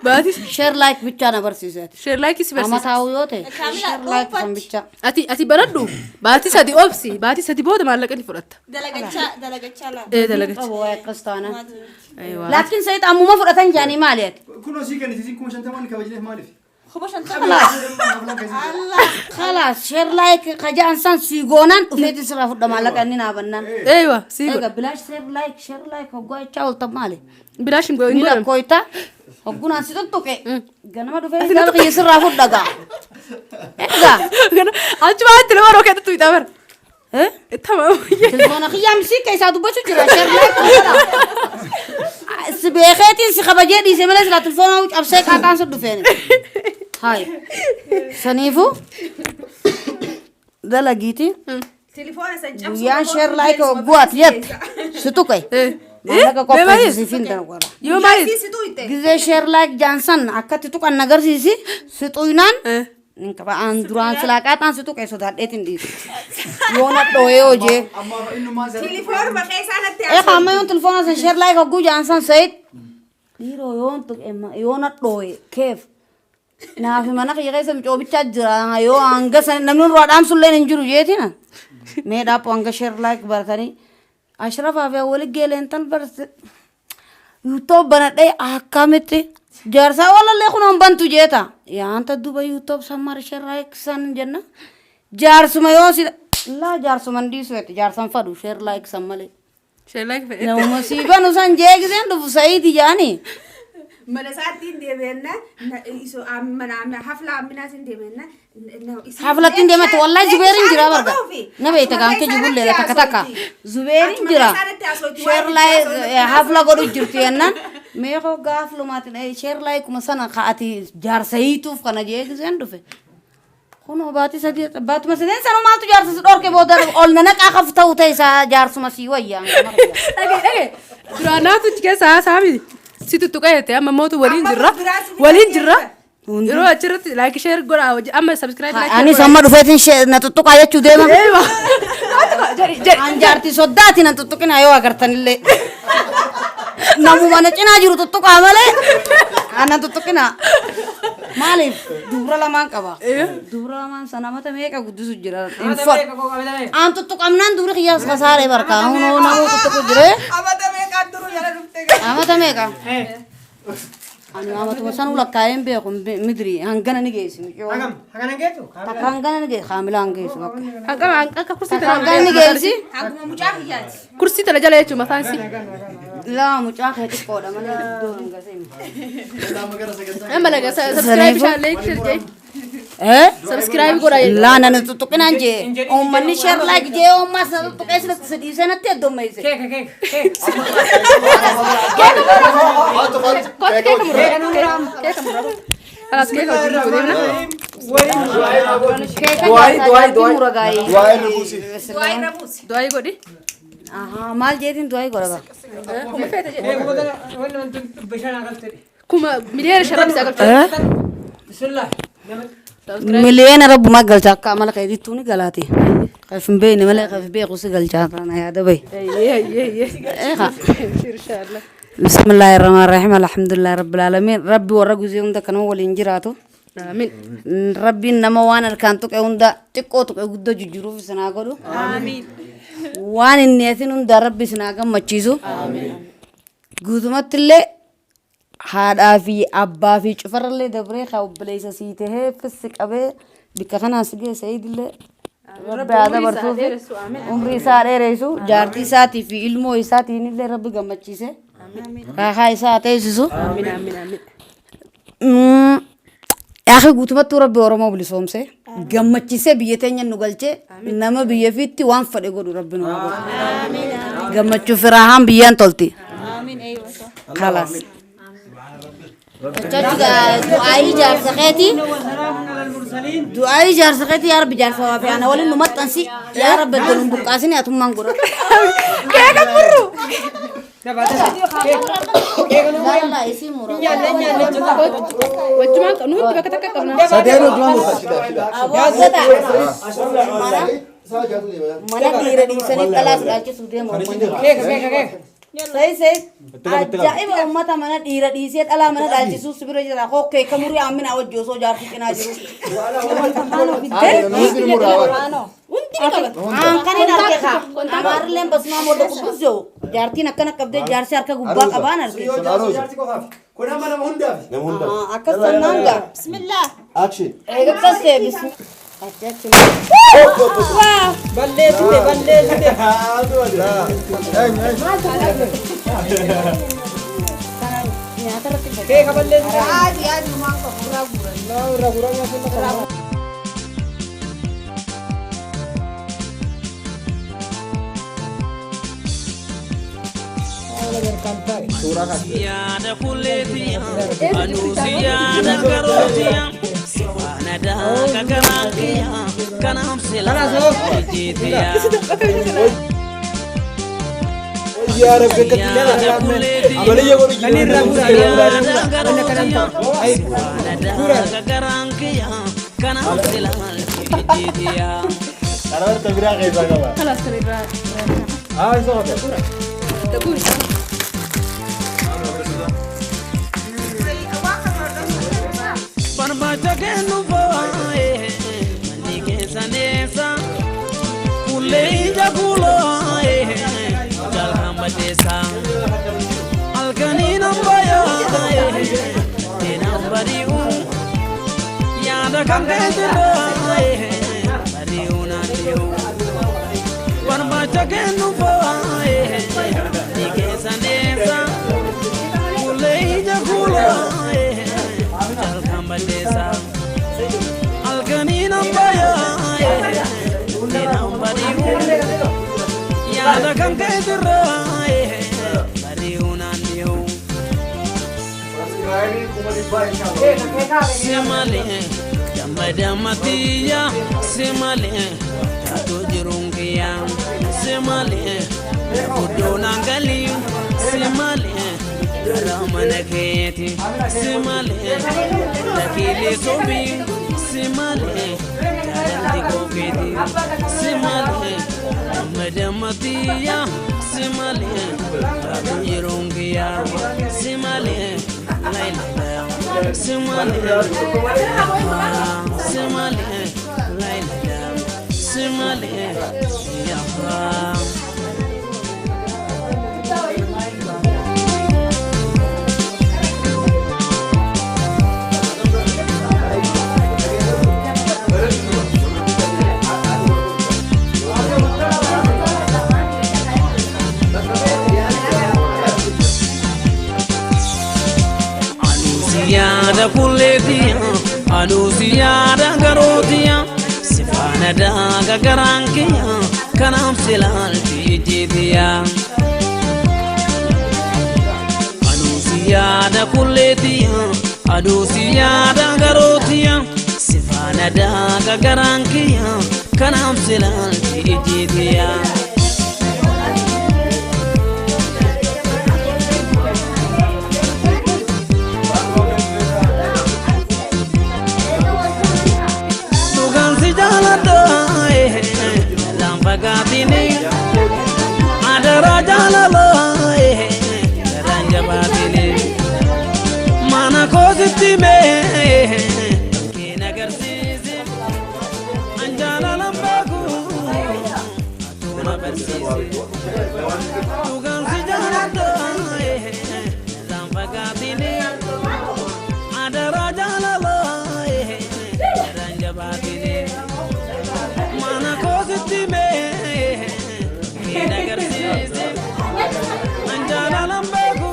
Baati share like bicha na barsiisati. share like si barsiisa. Ama taa'u yoo ta'e share like san bicha. Ati baradhu baati sadi obsi baati sadi booda maallaqa ni fudhatta. Dalagachaa la. Dalagacha. Qabu waa'ee kristaanaa. Aywa. Laakiin sayit ammuma fudhatan jaanii maaliyaati? كنا سيكن تيجي كم شنطة كبجلة مالف خلاص share like kajaan san sigoonan dhufeeti sirraa fudha maallaqa inni naabannaan. Aywa sigo. Ega bilash share like hoggoo jechaa olta maali? Bilaashin goyin Ni godhan. lakkoyta hoggunaan si tuttuqe ganama dhufee gaafa kiyya sirraa fudha gaa. Egaa Achuma ati lama rookee tuttu itabar. Tamam. telefoona kiyyaa misii keessaa dubbachuu jira share like si beekeetiin si kabajee dhiisee malee sirraa telefoona cabsee qaaqaan sun dhufeeni. Hai saniifu dalagiiti Telefoona san cabsu. guyyaan share like hogguu ati jette si tuqe maallaqa qopheessisiifin dargara. Yoo maali? Situ ite. Gizee share like jaansan akkatti tuqan agarsiisi si xuynaan ninka ba'aan duraan silaa qaaxaan si tuqe sodaadheetiin dhiisu yoo na dhooyee hojii أما إنه ما زال Telefoona maqaa isaa natti amma yoon telefoona san share like hogguu jaansan sayid dhiiroo yoon tuqe yoo na dhooye keef naafi mana kiyya keessa micoobichaa jira yoo hanga namni duraa dhaamsullee hin jiru jeetina mee dhaaphu hanga share like baratanii ashrafaa fi wali geeleentan barate yuutoob banadhee akkamitti jaarsaa walallee kunoon bantu jeeta yaanta duba yuutoob sammar share like san jenna jaarsuma yoo si laa jaarsuman dhiisueti jaarsan fadhu share like san malee Share like fedhe. namuma siibanu san jeegiseen dhufu sa'iiti jaanii mana sa'aatiin deebi'enna iso mana hafla amminaatiin deebi'enna. haflattiin deematti wallahi zubeerin jira barga na beeyta gaanke jibullee takka takka zubeerin jira share like hafla godhu jirti yennan meeqoo gaaflumaatiin share like kuma sana kaati jaarsayiituuf kana jeegiseen dhufe kuno baatuma sadeen sana maaltu jaarsa dhorke booda ol nanaqaa kaf ta'u ta'isa jaarsuma sii wayyaan Dhage. Duraanaatu keessa saami. Situ tuqeete amma mootu waliin jirra. Waliin jirra. Yeroo achirratti like share godha amma subscribe like. ani samma dhufeetiin na tuttuqaa jechuu deema Aywa. Jari. an jaartii soddaati na tuttuqina yoo agartanillee namuma na cinaa jiru tuttuqaa malee ana tuttuqina maaliif dubra lamaan qaba dubra lamaan sana mata meeqa guddisu jira an tuttuqamnaan dubri kiyyaas kasaaree barka hunoo namuu tuttuqu jire Amata meeqaan turu jala dhufte. amata meeqa ani amatuma san ulakkaa'een beeku midri hangana ni geessi هكذا نجيتو takka hangana ni geessi haamilaan geessu bakka Akka kursii takka tala. hangana ni geessi Akkuma mucaa kiyyaati. Kursii tala jala jechuun mataan si. laa mucaa kee xiqqoodha malee iddoo hanga seemi Amma laga subscribe shaa like share jee. Subscribe godha jee. laa nana tuttuqinaan jee uummanni share like jee uummaa sana tuttuqee sidii sanatti heddummeesse Kooti keeka murra. Keeka murra. Kalas keeka hojii deemna. Waa'ee rabuusi. Du'aayi godhi. maal jeetiin du'aayi godha Kuma feete jee. Kuma miliyoona sharra bisaa galcha. miliyoona rabbuma galcha akka amala keetiittuu ni galaati kafin beeyne malee kafi beeku si galchaa kana yaada bay Inshallah. بسم الله الرحمن الرحيم الحمد لله رب العالمين ربي ورقو زي هندا كانوا ولين جراتو Amin. ربي نما وانا الكانتو كهندا تكو تو كهدا ججرو في سناغلو Amiin. وان النيتين هندا ربي سناغا مچيزو غودمت اللي هذا في أبا في شفر اللي دبري خاو بليس سيته في السكابة بكخنا سجى سيد اللي ربي هذا برسول عمري سارة رئيسو جارتي ساتي في علمه ساتي اللي ربي جمعتشيسه هاي ساتي سيسو Amin amin amin. يا أخي قلت ما ترى بورما بلسوم سه جمعتشيسه بيتين النقلة إنما بيفيتي وان فرق قدر ربنا جمعتشو فراهم بيان تلتي خلاص دعائي جار سقيتي دعائي جار سقيتي يا رب جار ثوابي أنا ولي نمط أنسي يا رب بدلهم بقاسني أتوم مانغورا Keeka murru. لا لا إسي مورا Wajjumaan nuti bakka takka qabna. ساديرو جوان وتشيدا mana dira di sini kelas lagi sudah mau Sayit ajaa'iba uummata mana dhiira dhiisee dhalaa mana dhaalchisuus bira jira hokkee kamurii ammina wajji osoo jaartii cinaa jiru. Hundi qabata. Aankaniin harkee kaa. Amaarrilleen basumaa mooda kubbisoo. Jaartiin akkana qabdee jaarsi harka gubbaa qabaan harkee. Kun amma nama hundaaf. Akkas sannaan gaa. Bismillah. Action. Akkas deebisu. Ajaa'iba. Balleessite. Nyaata irratti Keeka balleessite. Yaadi maan qabu Irraa guuraa suuraa kan Siyaada kulleetiya, anuu siyaada garootiya, sifaana daaga garaakiya, kanaaf silaa ijjiitiya. Siyaada kulleetiya, kan irraa guuraa Siyaada garootiya, sifaana daaga garaakiya, kanaaf silaa ijjiitiya. Karaa tabiraa keessaa qaba. خلاص ترى isa qote. تقول Barbaacha kennu foo'ee manni keessa neessa kullee ija kuloo'ee jalqaan baddeessa halkaniin ambayyaa'ee deenaan bari'u yaada kan keetirroo'ee bari'u naan dhi'u barbaacha kennu foo'ee manni keessa neessa kullee ija kuloo'ee jalqaan baddeessa halkaniin ambayyaa'ee deenaan bari'u yaada kan keetirroo'ee bari'u naan dhi'u Simalee dammadammatiyya simalee taatoo jiruun kiyyaa simalee guddoo naan galii simalee gara mana keeti simalee lakiilee sobii simalee jaalalti koofeeti simalee dammadammatiyya simalee taatoo jiruun kiyyaa simalee laylala simalee simalee laylala simalee yaafaa. Siyaada kulleetiya, aduu siyaada garootiya, sifaana daaga garaan kiyya, kanaaf silaalti ijjiitiya. Aduu siyaada kulleetiya, aduu siyaada garootiya, sifaana daaga garaan kiyya, kanaaf silaalti ijjiitiya. Adara jaalala garaan jabaatini mana koositti mee keen agarsiise an jaalalan beeku atuun agarsiise dhugaansi jaaladha irraan fagaatini adara jaalala garaan jabaatini mana koositti mee agarsiise an jaalalan beeku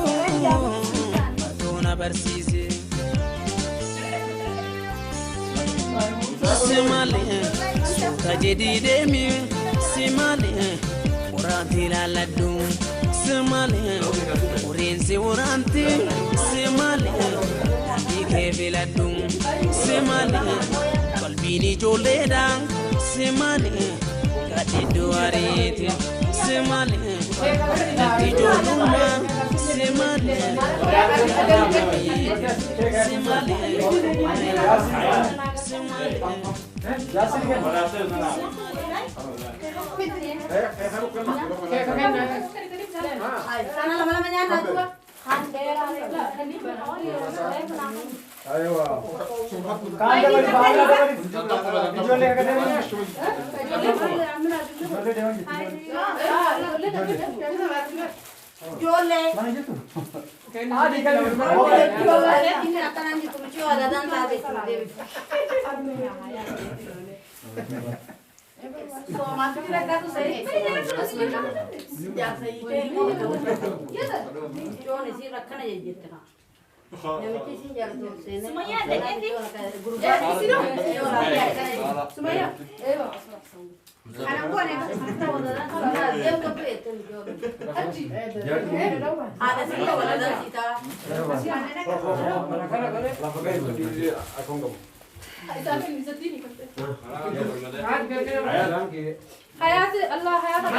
atuun agarsiise simalee suuta jedhii deemi simalee waraanti ilaaladhu simalee uriinsi waraanti simalee daandii kee filadhu simalee qalbiin ijoolleedha simalee gadhidduu ariiti simalee dhalli ijoollummaa simalee Sana lama-lama nyata juga. Ayo. Kanda bari bala bari. Jole ka deni. Jole. Mana gitu? Jole. Ini akan nanti lucu ada dan tadi. So masuk mereka tuh saya. Biasa itu. Ya dah. Jole sih rakkan aja gitu. Semuanya ada nanti. Di sini. Semuanya. Anak gua nih. Dia kopi itu Jole. Ada sih kalau ada kita. حياتي الله حياتك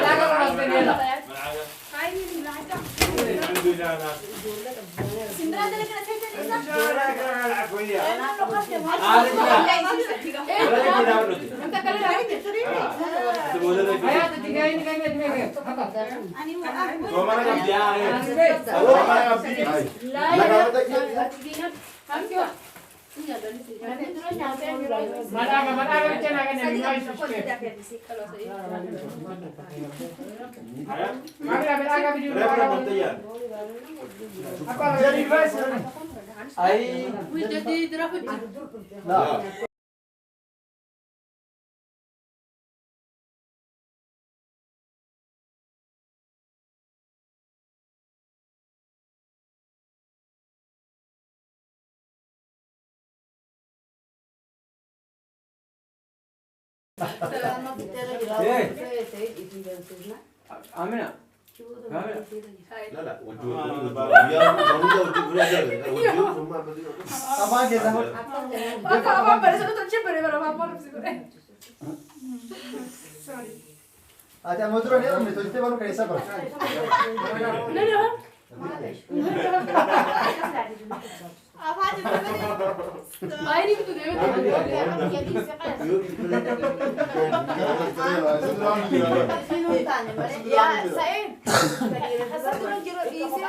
Amina. Apa kita? apa pada sana tuh cepet ya apa sih Acha motro ne me tolte baru kaisa par. Ay ni tuh deh Ya, saya. Satu lagi isi.